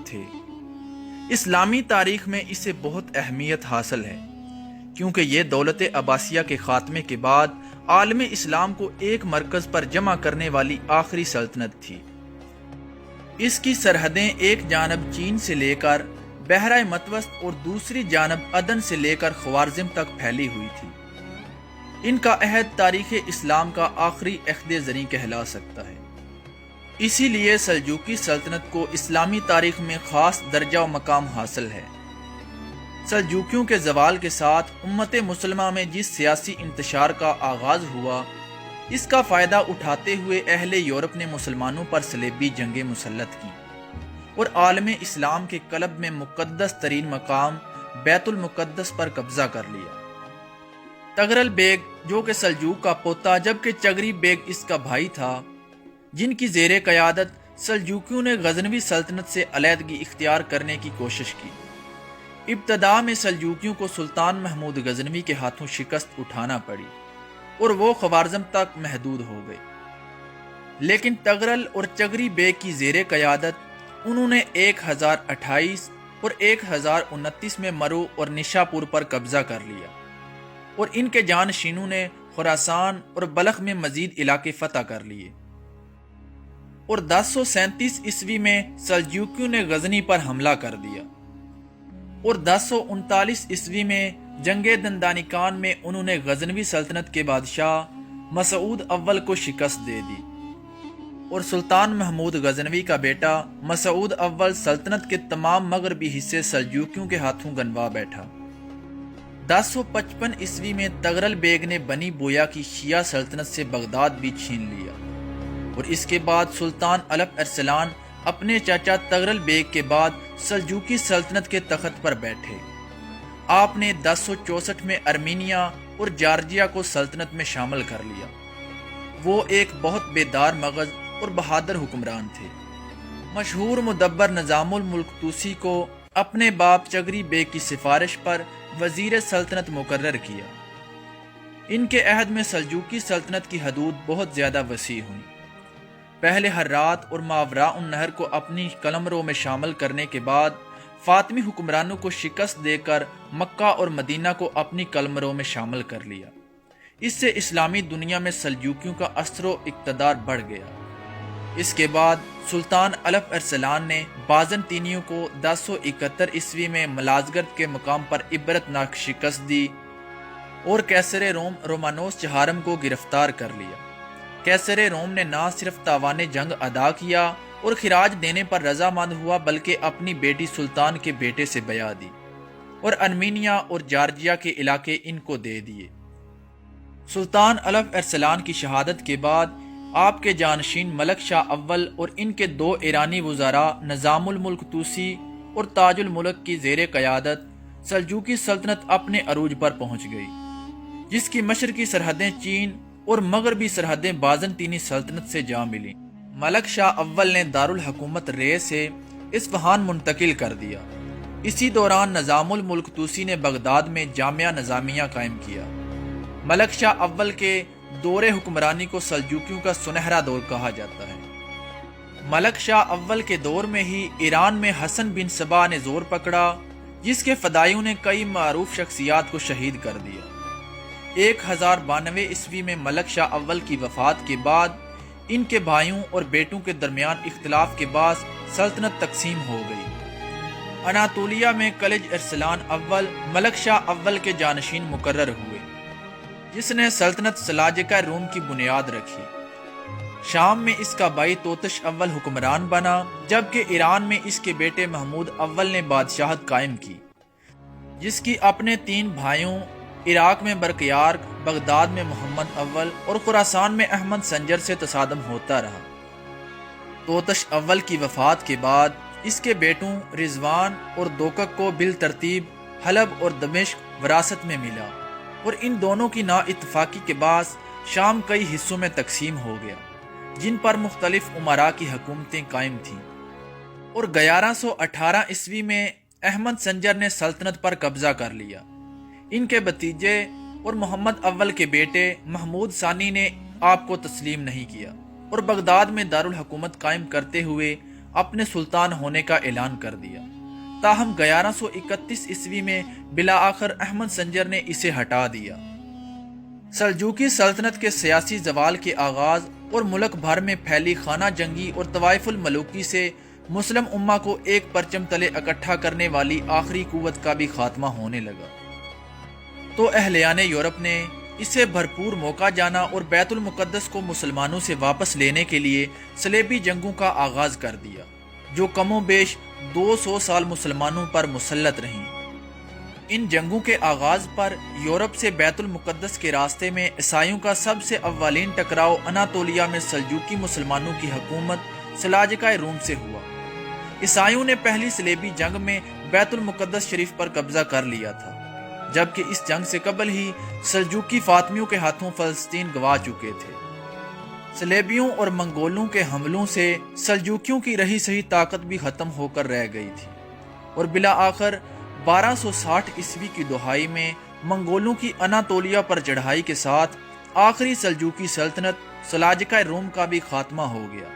تھے۔ اسلامی تاریخ میں اسے بہت اہمیت حاصل ہے کیونکہ یہ دولت عباسیہ کے خاتمے کے بعد عالم اسلام کو ایک مرکز پر جمع کرنے والی آخری سلطنت تھی۔ اس کی سرحدیں ایک جانب چین سے لے کر بحرہ متوسط اور دوسری جانب عدن سے لے کر خوارزم تک پھیلی ہوئی تھی۔ ان کا عہد تاریخ اسلام کا آخری عہد زریں کہلا سکتا ہے۔ اسی لیے سلجوقی سلطنت کو اسلامی تاریخ میں خاص درجہ و مقام حاصل ہے۔ سلجوقیوں کے زوال کے ساتھ امت مسلمہ میں جس سیاسی انتشار کا آغاز ہوا، اس کا فائدہ اٹھاتے ہوئے اہل یورپ نے مسلمانوں پر صلیبی جنگیں مسلط کی اور عالم اسلام کے قلب میں مقدس ترین مقام بیت المقدس پر قبضہ کر لیا۔ تغرل بیگ جو کہ سلجوق کا پوتا جبکہ چغری بیگ اس کا بھائی تھا، جن کی زیر قیادت سلجوقیوں نے غزنوی سلطنت سے علیحدگی اختیار کرنے کی کوشش کی۔ ابتدا میں سلجوقیوں کو سلطان محمود غزنوی کے ہاتھوں شکست اٹھانا پڑی اور وہ خوارزم تک محدود ہو گئے، لیکن تغرل اور چغری بیگ کی زیر قیادت انہوں نے 1028 اور 1029 میں مرو اور نشاپور پر قبضہ کر لیا اور ان کے جانشینوں نے خراسان اور بلخ میں مزید علاقے فتح کر لیے، اور 1037 عیسوی میں سلجوقیوں نے غزنی پر حملہ کر دیا، اور 1039 عیسوی میں جنگ دندانقان میں انہوں نے غزنوی سلطنت کے بادشاہ مسعود اول کو شکست دے دی، اور سلطان محمود غزنوی کا بیٹا مسعود اول سلطنت کے تمام مغربی حصے سلجوقیوں کے ہاتھوں گنوا بیٹھا۔ 1055 عیسوی میں تغرل بیگ نے بنی بویا کی شیعہ سلطنت سے بغداد بھی چھین لیا، اور اس کے بعد سلطان الپ ارسلان اپنے چاچا تغرل بیگ کے بعد سلجوقی سلطنت کے تخت پر بیٹھے۔ آپ نے 1064 میں ارمینیا اور جارجیا کو سلطنت میں شامل کر لیا۔ وہ ایک بہت بیدار مغز اور بہادر حکمران تھے۔ مشہور مدبر نظام الملک توسی کو اپنے باپ چغری بیگ کی سفارش پر وزیر سلطنت مقرر کیا۔ ان کے عہد میں سلجوقی سلطنت کی حدود بہت زیادہ وسیع ہوئیں۔ پہلے ہرات اور ماوراء النہر کو اپنی قلمرو میں شامل کرنے کے بعد فاطمی حکمرانوں کو شکست دے کر مکہ اور مدینہ کو اپنی قلمرو میں شامل کر لیا۔ اس سے اسلامی دنیا میں سلجوقیوں کا اثر و اقتدار بڑھ گیا۔ اس کے بعد سلطان الپ ارسلان نے بازنطینیوں کو 1071 عیسوی میں ملازگرد کے مقام پر عبرتناک شکست دی اور قیصر روم رومانوس چہارم کو گرفتار کر لیا۔ قیصر روم نے نہ صرف تاوان جنگ ادا کیا اور خراج دینے پر رضامند ہوا، بلکہ اپنی بیٹی سلطان کے بیٹے سے بیعت دی اور ارمینیا اور جارجیا کے علاقے ان کو دے دیے۔ سلطان الپ ارسلان کی شہادت کے بعد آپ کے جانشین ملک شاہ اول اور ان کے 2 ایرانی وزراء نظام الملک توسی اور تاج الملک کی زیر قیادت سلجوقی سلطنت اپنے عروج پر پہنچ گئی، جس کی مشرقی سرحدیں چین اور مغربی سرحدیں بازنطینی سلطنت سے جا ملیں۔ ملک شاہ اول نے دارالحکومت رے سے اصفہان منتقل کر دیا۔ اسی دوران نظام الملک توسی نے بغداد میں جامعہ نظامیہ قائم کیا۔ ملک شاہ اول کے دور حکمرانی کو سلجوقیوں کا سنہرا دور کہا جاتا ہے۔ ملک شاہ اول کے دور میں ہی ایران میں حسن بن صبا نے زور پکڑا، جس کے فدائیوں نے کئی معروف شخصیات کو شہید کر دیا۔ 1092 عیسوی میں ملک شاہ اول کی وفات کے بعد ان کے بھائیوں اور بیٹوں کے درمیان اختلاف کے باعث سلطنت تقسیم ہو گئی۔ اناطولیہ میں کلج ارسلان اول ملک شاہ اول کے جانشین مقرر ہوئے، جس نے سلطنت سلاجقہ روم کی بنیاد رکھی۔ شام میں اس کا بھائی توتش اول حکمران بنا، جبکہ ایران میں اس کے بیٹے محمود اول نے بادشاہت قائم کی، جس کی اپنے 3 بھائیوں عراق میں برقیارق، بغداد میں محمد اول اور خراسان میں احمد سنجر سے تصادم ہوتا رہا۔ توتش اول کی وفات کے بعد اس کے بیٹوں رضوان اور دوکک کو بالترتیب حلب اور دمشق وراثت میں ملا، اور ان دونوں کی نا اتفاقی کے باعث شام کئی حصوں میں تقسیم ہو گیا، جن پر مختلف امراء کی حکومتیں قائم تھیں، اور 1118 عیسوی میں احمد سنجر نے سلطنت پر قبضہ کر لیا۔ ان کے بھتیجے اور محمد اول کے بیٹے محمود ثانی نے آپ کو تسلیم نہیں کیا اور بغداد میں دارالحکومت قائم کرتے ہوئے اپنے سلطان ہونے کا اعلان کر دیا۔ تاہم 1131 عیسوی میں بالآخر احمد سنجر نے اسے ہٹا دیا۔ سلجوقی سلطنت کے سیاسی زوال کے آغاز اور ملک بھر میں پھیلی خانہ جنگی اور طوائف الملوکی سے مسلم امہ کو ایک پرچم تلے اکٹھا کرنے والی آخری قوت کا بھی خاتمہ ہونے لگا، تو اہلیان یورپ نے اسے بھرپور موقع جانا اور بیت المقدس کو مسلمانوں سے واپس لینے کے لیے صلیبی جنگوں کا آغاز کر دیا، جو کم و بیش 200 سال مسلمانوں پر مسلط رہیں۔ ان جنگوں کے آغاز پر یورپ سے بیت المقدس کے راستے میں عیسائیوں کا سب سے اولین ٹکراؤ اناطولیہ میں سلجوقی مسلمانوں کی حکومت سلاجقہ روم سے ہوا۔ عیسائیوں نے پہلی صلیبی جنگ میں بیت المقدس شریف پر قبضہ کر لیا تھا، جبکہ اس جنگ سے قبل ہی سلجوقی فاطمیوں کے ہاتھوں فلسطین گوا چکے تھے۔ صلیبیوں اور منگولوں کے حملوں سے سلجوقیوں کی رہی سہی طاقت بھی ختم ہو کر رہ گئی تھی، اور بالآخر 1260 عیسوی کی دہائی میں منگولوں کی اناطولیہ پر چڑھائی کے ساتھ آخری سلجوقی سلطنت سلاجقہ روم کا بھی خاتمہ ہو گیا۔